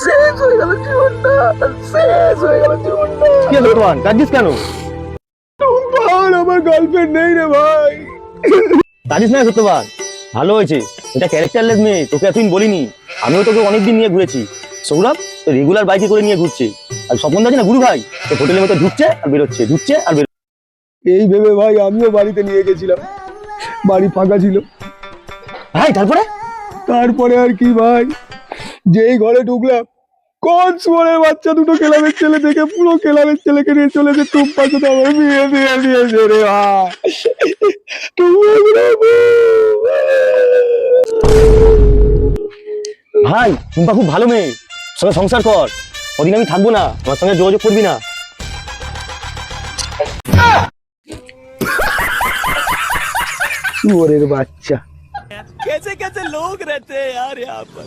শেষ হয়ে গেল জীবনটা, শেষ হয়ে গেল জীবনটা। কি হলো তোমার, কাঁদছিস কেন? টুম্পার, আমার গার্লফ্রেন্ড নেই রে ভাই। কাঁদিস না সত্যবান, ভালো হয়েছে। এটা ক্যারেক্টারলেস মেয়ে, তোকে এতদিন বলিনি। আমিও তোকে অনেকদিন নিয়ে ঘুরেছি। সৌরভ তো রেগুলার বাইকে করে নিয়ে ঘুরছে, আর স্বপন আছে না গুরু ভাই, তো হোটেলের মতো ঢুকছে আর বেরোচ্ছে, ঢুকছে আর বেরোচ্ছে। এই ভেবে ভাই আমিও বাড়িতে নিয়ে গেছিলাম, বাড়ি ফাঁকা ছিল। ভাই তারপরে? তারপরে আর কি ভাই, যেই ঘরে ঢুকলাম, কোন সুয়ারের বাচ্চা দুটো ক্লাবের ছেলে দেখে পুরো ক্লাবের ছেলেকে নিয়ে চলেছে টুম্পার সাথে আমার বিয়ে দিয়ে দিয়েছে রে ভাই। ভাই টুম্পা খুব ভালো মেয়ে, সঙ্গে সংসার কর। ওদিন আমি থাকবো না, আমার সঙ্গে যোগাযোগ করবি না। সুয়ারের বাচ্চা। कैसे कैसे लोग रहते हैं यार यहाँ पर।